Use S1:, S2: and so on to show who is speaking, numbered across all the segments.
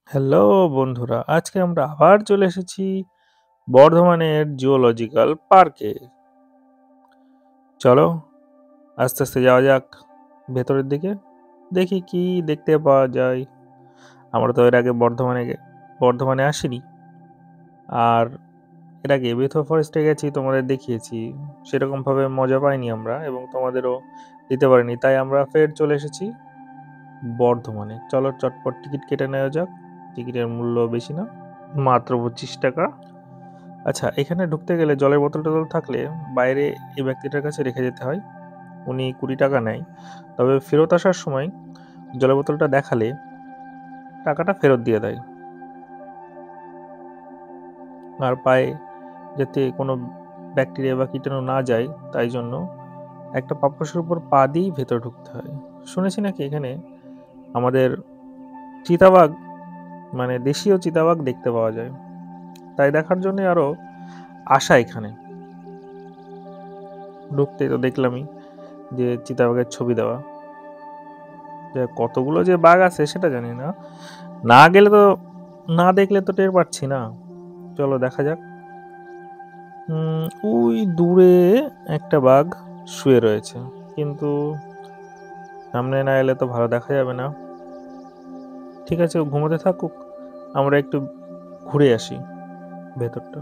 S1: Hello বন্ধুরা, আজকে আমরা আবার চলে এসেছি বর্ধমানের জুওলজিক্যাল পার্কে। চলো আস্তে আস্তে যাওয়া যাক ভেতরের দিকে, দেখি কি দেখতে পাওয়া যায়। আমরা তো এর আগে বর্ধমানে আসিনি, আর এর আগে বেথো ফরেস্টে গেছি, তোমাদের দেখিয়েছি। সেরকমভাবে মজা পাইনি আমরা, এবং তোমাদেরও দিতে পারিনি, তাই আমরা ফের চলে এসেছি বর্ধমানে। চলো চটপট টিকিট কেটে নেওয়া যাক। টিকিটের মূল্য বেশি না, মাত্র 25 টাকা। আচ্ছা, এখানে ঢুকতে গেলে জলের বোতল-টোতল থাকলে বাইরে এই ব্যক্তিটার কাছে রেখে যেতে হয়। উনি 20 টাকা নেয়। তবে ফেরত আসার সময় জলের বোতলটা দেখালে টাকাটা ফেরত দিয়ে দেয়। আর পায়ে যাতে কোনো ব্যাকটেরিয়া বা কীটাণু না যায়, তাই জন্য একটা পাপোশের উপর পা দিয়েই ভেতরে ঢুকতে হয়। শুনেছি নাকি এখানে আমাদের চিতাবাঘ, মানে দেশীয় চিতাবাঘ দেখতে পাওয়া যায়, তাই দেখার জন্য আরও আসা এখানে। ঢুকতেই তো দেখলামই যে চিতাবাঘের ছবি দেওয়া। যে কতগুলো যে বাঘ আছে সেটা জানি না, না গেলে তো, না দেখলে তো টের পাচ্ছি না। চলো দেখা যাক। ওই দূরে একটা বাঘ শুয়ে রয়েছে, কিন্তু সামনে না এলে তো ভালো দেখা যাবে না। ঠিক আছে, ও ঘুমোতে থাকুক, আমরা একটু ঘুরে আসি ভেতরটা।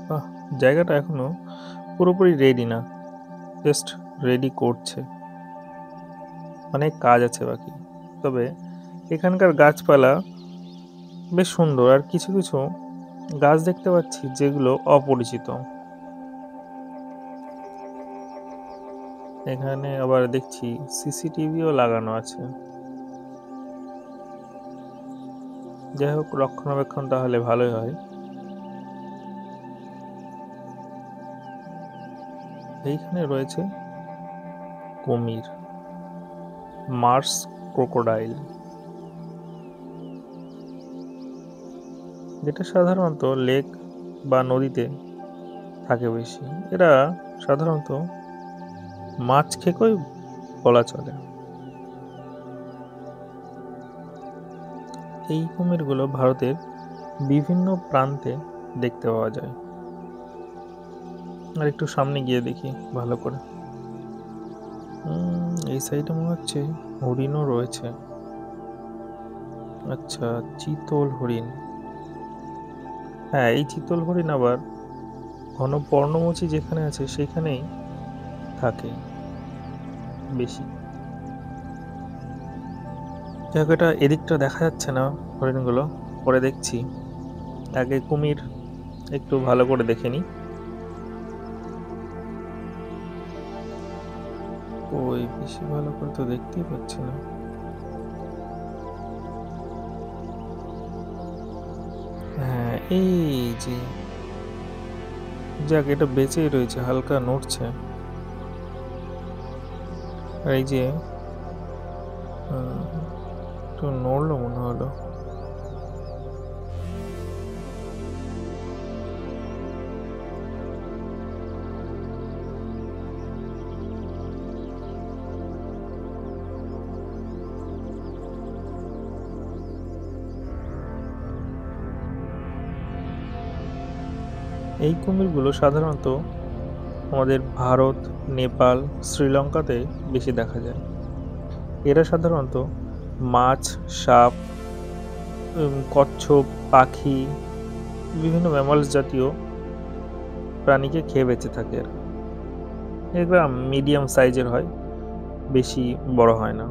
S1: বাহ, জায়গাটা এখনো পুরোপুরি রেডি না, জাস্ট রেডি করছে, অনেক কাজ আছে বাকি। তবে এখানকার গাছপালা বেশ সুন্দর, আর কিছু কিছু গাছ দেখতে পাচ্ছি যেগুলো অপরিচিত। এখানে আবার দেখছি সিসিটিভিও লাগানো আছে। যাই হোক, রক্ষণাবেক্ষণ তাহলে ভালোই হয়। এইখানে রয়েছে কুমির, মার্স ক্রোকোডাইল, যেটা সাধারণত লেক বা নদীতে থাকে বেশি। এরা সাধারণত মাছ খেকোই বলা চলে। এই কুমিরগুলো ভারতের বিভিন্ন প্রান্তে দেখতে পাওয়া যায়। আর একটু সামনে গিয়ে দেখি ভালো করে। এই সাইডে মনে হচ্ছে হরিণও রয়েছে। আচ্ছা, চিতল হরিণ। হ্যাঁ, এই চিতল হরিণ আবার ঘন পর্ণমোচী যেখানে আছে সেখানেই থাকে বেশি। জায়গাটা এদিকটা দেখা যাচ্ছে না, হরিণগুলো পরে দেখছি। আগে কুমির একটু ভালো করে দেখে নি। ওই বেশি ভালো করে তো দেখতেই পাচ্ছি না। হ্যাঁ, এই যে, যাক, এটা বেঁচেই রয়েছে, হালকা নড়ছে। আর এই যে একটু নড়লো মনে হলো। এই কুমিরগুলো সাধারণত আমাদের ভারত, নেপাল, শ্রীলঙ্কাতে বেশি দেখা যায়। এরা সাধারণত মাছ, সাপ, কচ্ছপ, পাখি, বিভিন্ন ম্যামলস জাতীয় প্রাণীকে খেয়ে বেঁচে থাকে এরা। এগুলো মিডিয়াম সাইজের হয়, বেশি বড় হয় না।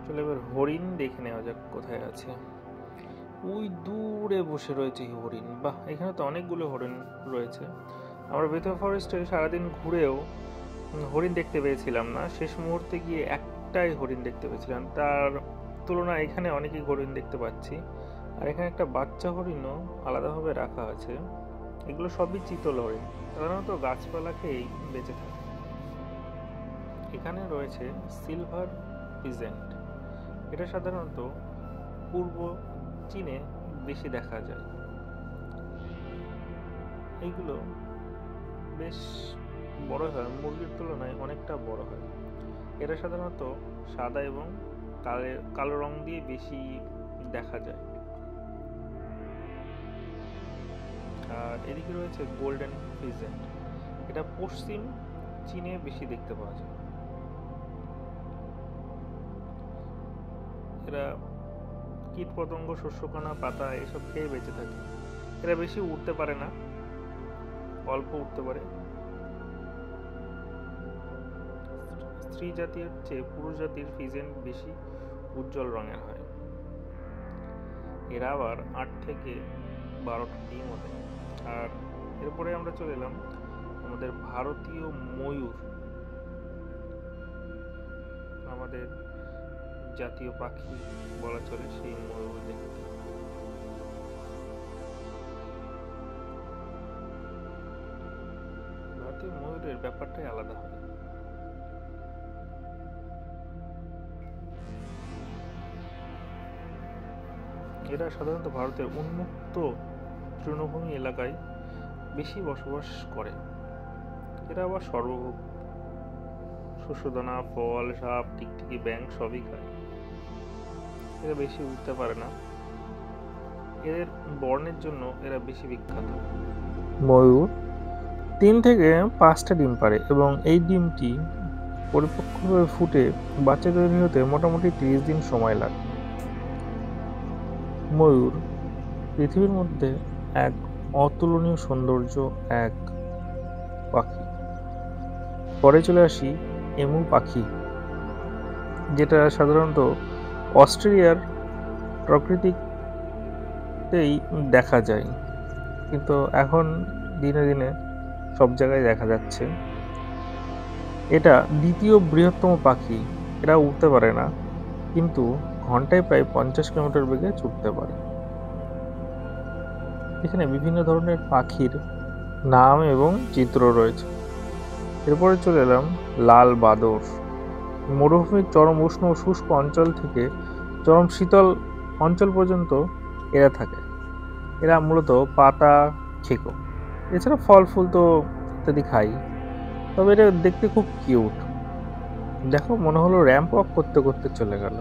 S1: চলো এবার হরিণ দেখে নেওয়া যাক কোথায় আছে। ওই দূরে বসে রয়েছে হরিণ। বাহ, এখানে তো অনেকগুলো হরিণ রয়েছে। আমরা বেথুয়া ফরেস্টে সারাদিন ঘুরেও হরিণ দেখতে পেয়েছিলাম না। শেষ মুহূর্তে গিয়ে একটাই হরিণ দেখতে পেয়েছিলাম, তার তুলনায় এখানে অনেকই হরিণ দেখতে পাচ্ছি। আর এখানে একটা বাচ্চা হরিণও আলাদাভাবে রাখা আছে। এগুলো সবই চিতল হরিণ, সাধারণত গাছপালা খেয়েই বেঁচে থাকে। এখানে রয়েছে সিলভার ফিজেন্ট। এটা সাধারণত পূর্ব চীনে বেশি দেখা যায়। এইগুলো বেশ বেশ বড় হয়, মুরগির তুলনায় অনেকটা বড় হয়। এরা সাধারণত সাদা এবং কালো রং দিয়ে বেশি দেখা যায়। আর এদিকে রয়েছে গোল্ডেন ফিজেন্ট। এটা পশ্চিম চীনে বেশি দেখতে পাওয়া যায়। এরা কীট পতঙ্গ, শস্যকণা, পাতা এসব খেয়ে বেঁচে থাকে। এরা বেশি উড়তে পারে না, অল্প উঠতে পারে। স্ত্রী জাতীয় চেয়ে পুরুষ জাতির ফিজেন্ট বেশি উজ্জ্বল রঙের হয়। এরা আবার 8 থেকে 12টা ডিমও দেয়। আর এরপরে আমরা চলে এলাম আমাদের ভারতীয় ময়ূর, আমাদের জাতীয় পাখি বলা চলে সেই ময়ূর দেখতে। ভারতীয় ময়ূরের ব্যাপারটাই আলাদা হয়। এরা সাধারণত ভারতের উন্মুক্ত তৃণভূমি এলাকায় বেশি বসবাস করে। এরা আবার সর্বভোগ, শস্যদানা, ফল, সাপ, টিকটিকি, ব্যাঙ সবই খায়। এরা বেশি উঠতে পারে না। এদের বর্ণের জন্য এরা বেশি বিখ্যাত। ময়ূর 3 থেকে 5টা ডিম পাড়ে এবং এই ডিমটি পরিপক্কভাবে ফুটে বাচ্চা তৈরি হতে মোটামুটি 30 দিন সময় লাগে। ময়ূর পৃথিবীর মধ্যে এক অতুলনীয় সৌন্দর্য এক পাখি। পরে চলে আসি এমু পাখি, যেটা সাধারণত অস্ট্রেলিয়ার প্রকৃতিতেই দেখা যায়, কিন্তু এখন দিনে দিনে সব জায়গায় দেখা যাচ্ছে। এটা দ্বিতীয় বৃহত্তম পাখি। এরা উড়তে পারে না, কিন্তু ঘন্টায় প্রায় 50 কিলোমিটার বেগে ছুটতে পারে। এখানে বিভিন্ন ধরনের পাখির নাম এবং চিত্র রয়েছে। এরপরে চলে এলাম লাল বাদর। মরুভূমির চরম উষ্ণ ও শুষ্ক অঞ্চল থেকে চরম শীতল অঞ্চল পর্যন্ত এরা থাকে। এরা মূলত পাতা খেকো, এছাড়া ফল ফুল তো ইত্যাদি খাই। তবে এটা দেখতে খুব কিউট। দেখো, মনে হলো র্যাম্প ওয়াক করতে করতে চলে গেল।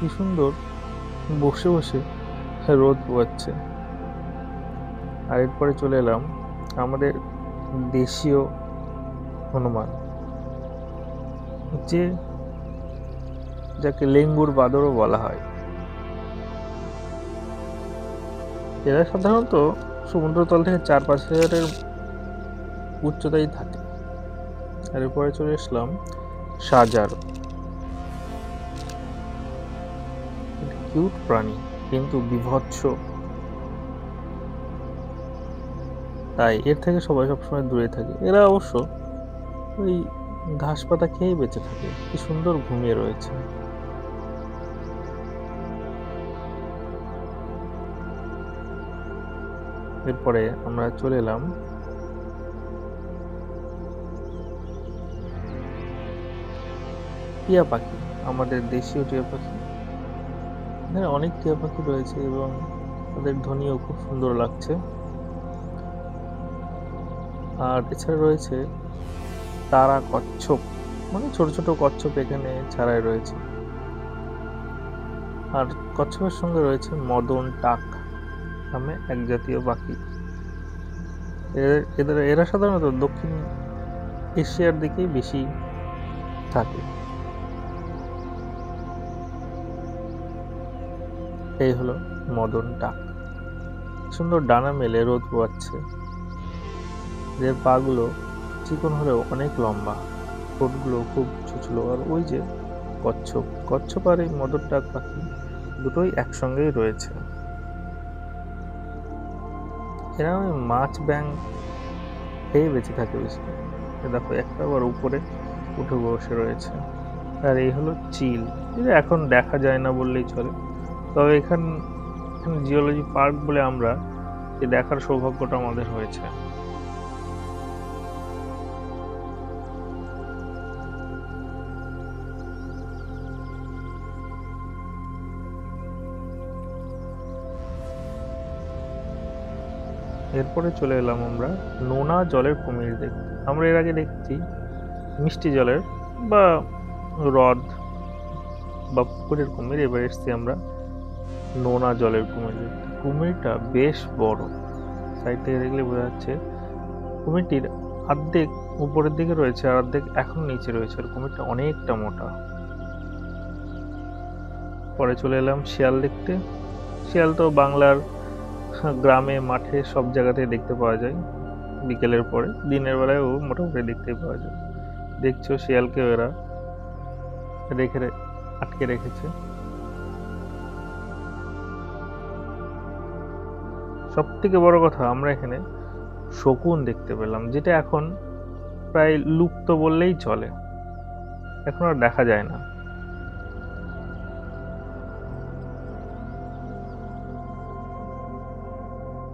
S1: কি সুন্দর বসে বসে রোদ পোয়াচ্ছে। আর এরপরে চলে এলাম আমাদের দেশীয় হনুমান, যাকে লেঙ্গুর বাদরও বলা হয়। এরা সাধারণত সমুদ্রতল থেকে 4-5 হাজারের উচ্চতায় থাকে। আর এরপরে চলে আসলাম সাজার। কিউট প্রাণী, কিন্তু বিভৎস, তাই এর থেকে সবাই সবসময় দূরে থাকে। এরা অবশ্য ওই ঘাস পাতা খেয়েই বেঁচে থাকে। কি সুন্দর ঘুমিয়ে রয়েছে। এরপরে আমরা চলে এলাম টিয়া পাখি, আমাদের দেশীয় টিয়া পাখি। এখানে অনেক টিয়া পাখি রয়েছে এবং তাদের ধ্বনিও খুব সুন্দর লাগছে। আর এছাড়া রয়েছে তারা কচ্ছপ, মানে ছোট ছোট কচ্ছপ এখানে ছাড়াই রয়েছে। আর কচ্ছপের সঙ্গে রয়েছে মদন টাক নামে এক জাতীয় পাখি। এরা সাধারণত দক্ষিণ এশিয়ার দিকেই বেশি থাকে। এই হলো মদন টাক। সুন্দর ডানা মেলে রোদ পোয়াচ্ছে। এর পাগুলো চিকন হলেও অনেক লম্বা, ঠোঁটগুলো খুব ছোচলো। আর ওই যে কচ্ছপ আর এই মদন টাক পাখি দুটোই একসঙ্গেই রয়েছে। এরা ওই মাছ ব্যাঙ খেয়ে বেঁচে থাকে বেশি। দেখো, একটা আবার উপরে উঠে বসে রয়েছে। আর এই হলো চিল, এটা এখন দেখা যায় না বললেই চলে। তবে এখানে জিওলজি পার্ক বলে আমরা এই দেখার সৌভাগ্যটা আমাদের হয়েছে। এরপরে চলে এলাম আমরা নোনা জলের কুমির দেখতে। আমরা এর আগে দেখেছি মিষ্টি জলের বা হ্রদ বা পুকুরের কুমির, এবার এসছি আমরা নোনা জলের কুমির দেখতে। কুমিরটা বেশ বড়, সাইড থেকে দেখলে বোঝা যাচ্ছে। কুমিরটির অর্ধেক উপরের দিকে রয়েছে আর অর্ধেক এখন নিচে রয়েছে, আর কুমিরটা অনেকটা মোটা। পরে চলে এলাম শিয়াল দেখতে। শিয়াল তো বাংলার গ্রামে মাঠে সব জায়গাতেই দেখতে পাওয়া যায় বিকেলের পরে, দিনের বেলায়ও মোটামুটি দেখতে পাওয়া যায়। দেখছো শিয়ালকে এরা আটকে রেখেছে। সব থেকে বড় কথা, আমরা এখানে শকুন দেখতে পেলাম, যেটা এখন প্রায় লুপ্ত বললেই চলে, এখন আর দেখা যায় না।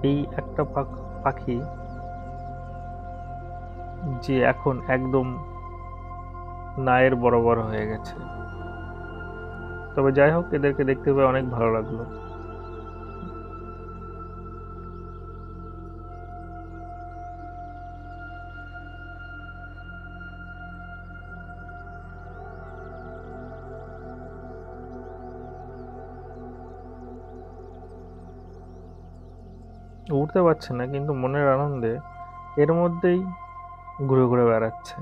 S1: এই একটা পাখি যে এখন একদম নায়ের বরাবর হয়ে গেছে। তবে যাই হোক, এদেরকে দেখতে পেয়ে অনেক ভালো লাগলো। উঠতে পারছে না, কিন্তু মনের আনন্দে এর মধ্যেই ঘুরে ঘুরে বেড়াচ্ছে।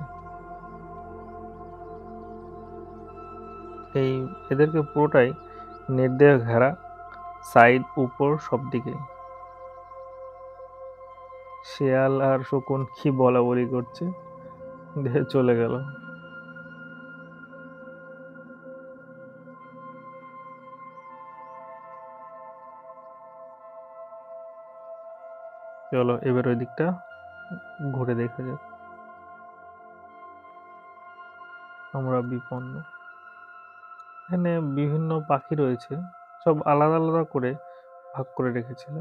S1: এদেরকে পুরোটাই নেট দিয়ে ঘেরা, সাইড উপর সব দিকে। শেয়াল আর শকুন কি বলা বলি করছে, দিয়ে চলে গেল। চলো এবার ওই দিকটা ঘুরে দেখা যাক। আমরা বিপন্ন। এখানে বিভিন্ন পাখি রয়েছে, সব আলাদা আলাদা করে ভাগ করে রেখেছিল।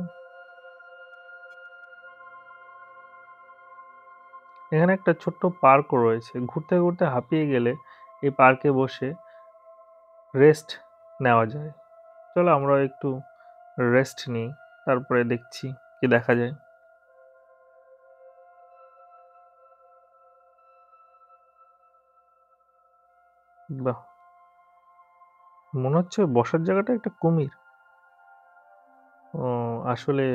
S1: এখানে একটা ছোট্ট পার্কও রয়েছে, ঘুরতে ঘুরতে হাঁপিয়ে গেলে এই পার্কে বসে রেস্ট নেওয়া যায়। চলো আমরা একটু রেস্ট নিই, তারপরে দেখছি কি দেখা যায়। বাহ, মনে হচ্ছে বসার জায়গাটা একটা কুমির। ও, আসলে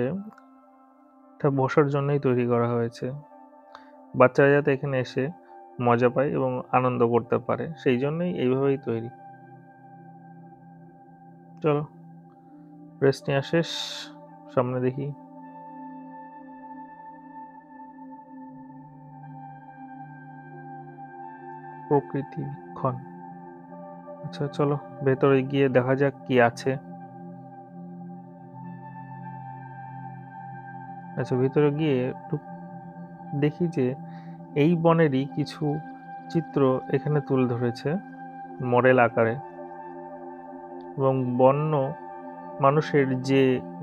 S1: এটা বসার জন্যই তৈরি করা হয়েছে, বাচ্চারা যাতে এখানে এসে মজা পায় এবং আনন্দ করতে পারে, সেই জন্যই এইভাবেই তৈরি। চলো রেস্ট নেওয়া শেষ, সামনে দেখি। প্রকৃতি বীক্ষণ। আচ্ছা চলো ভেতরে গিয়ে দেখা যাক কি আছে। আচ্ছা ভিতরে গিয়ে একটু দেখি যে এই বনেরই কিছু চিত্র এখানে তুলে ধরেছে মডেল আকারে, এবং বন্য মানুষের যে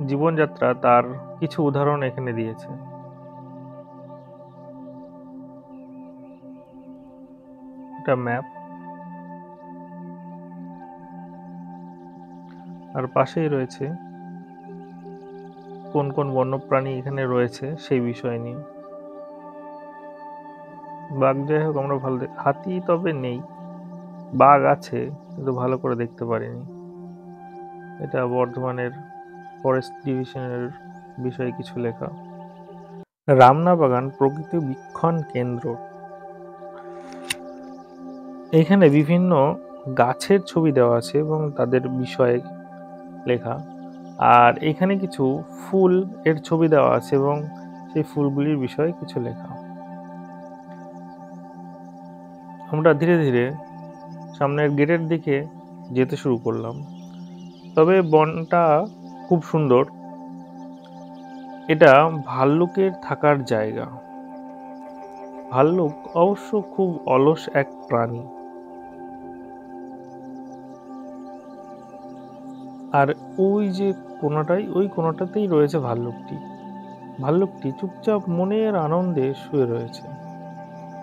S1: জীবনযাত্রা তার কিছু উদাহরণ এখানে দিয়েছে। এটা ম্যাপ, আর পাশেই রয়েছে কোন কোন বন্যপ্রাণী এখানে রয়েছে সেই বিষয় নিয়ে। বাঘ যাই হোক আমরা ভালো হাতি তবে নেই, বাঘ আছে কিন্তু ভালো করে দেখতে পারিনি। এটা বর্ধমানের ফরেস্ট ডিভিশনের বিষয়ে কিছু লেখা। রামনা বাগান প্রকৃতি বীক্ষণ কেন্দ্র। এখানে বিভিন্ন গাছের ছবি দেওয়া আছে এবং তাদের বিষয়ে লেখা, আর এখানে কিছু ফুল এর ছবি দেওয়া আছে এবং সেই ফুলগুলির বিষয়ে কিছু লেখা। আমরা ধীরে ধীরে সামনের গেটের দিকে যেতে শুরু করলাম। তবে বনটা খুব সুন্দর, এটা ভাল্লুকের থাকার জায়গা। ভাল্লুক অবশ্য খুব অলস এক প্রাণী, আর ওই যে কোনাটাই, ওই কোনাটাতেই রয়েছে ভাল্লুকটি। ভাল্লুকটি চুপচাপ মনের আনন্দে শুয়ে রয়েছে।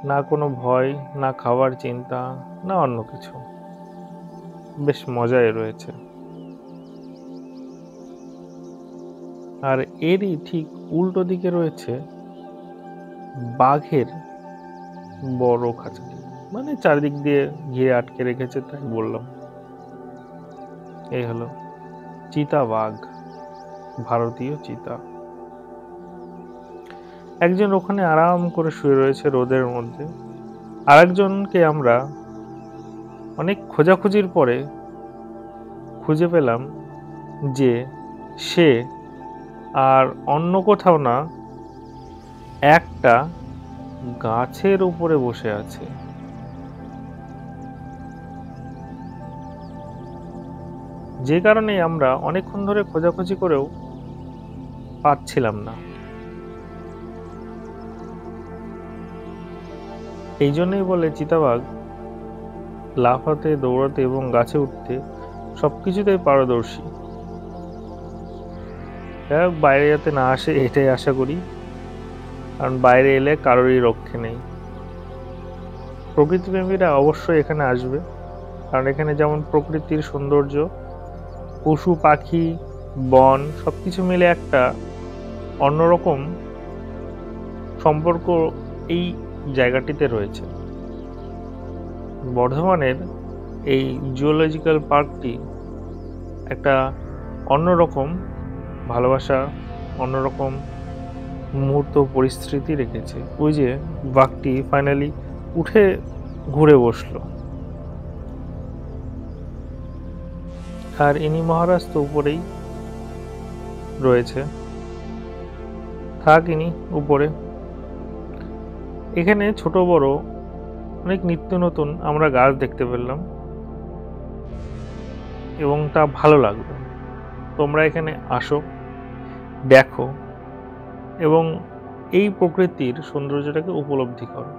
S1: না কোনো ভয়, না খাওয়ার চিন্তা, না অন্য কিছু। বেশ মজায় রয়েছে। আর এরই ঠিক উল্টো দিকে রয়েছে বাঘের বড় খাঁচাটি। মানে চারিদিক দিয়ে ঘিরে আটকে রেখেছে, তাই বললাম। এই হলো চিতাবাঘ, ভারতীয় চিতা। একজন ওখানে আরাম করে শুয়ে রয়েছে রোদের মধ্যে। আরেকজনকে আমরা অনেক খোঁজাখুঁজির পরে খুঁজে পেলাম যে সে আর অন্য কোথাও না, একটা গাছের উপরে বসে আছে। যে কারণে আমরা অনেকক্ষণ ধরে খোঁজাখুঁজি করেও পাচ্ছিলাম না। এই জন্যই বলে চিতাবাঘ লাফাতে, দৌড়াতে এবং গাছে উঠতে সবকিছুতেই পারদর্শী। যাই হোক, বাইরে যাতে না আসে এটাই আশা করি, কারণ বাইরে এলে কারোরই রক্ষে নেই। প্রকৃতিপ্রেমীরা অবশ্যই এখানে আসবে, কারণ এখানে যেমন প্রকৃতির সৌন্দর্য, পশু পাখি, বন সবকিছু মিলে একটা অন্যরকম সম্পর্ক এই জায়গাটিতে রয়েছে। বর্ধমানের এই জুওলজিক্যাল পার্কটি একটা অন্যরকম ভালোবাসা, অন্যরকম মুহূর্ত, পরিস্থিতি রেখেছে। ওই যে বাঘটি ফাইনালি উঠে ঘুরে বসলো। আর ইনি মহারাজ তো উপরেই রয়েছে, থাক ইনি উপরে। এখানে ছোট বড় অনেক নিত্য নতুন আমরা গাছ দেখতে পেলাম এবং তা ভালো লাগলো। তোমরা এখানে আসো, দেখো এবং এই প্রকৃতির সৌন্দর্যটাকে উপলব্ধি করো।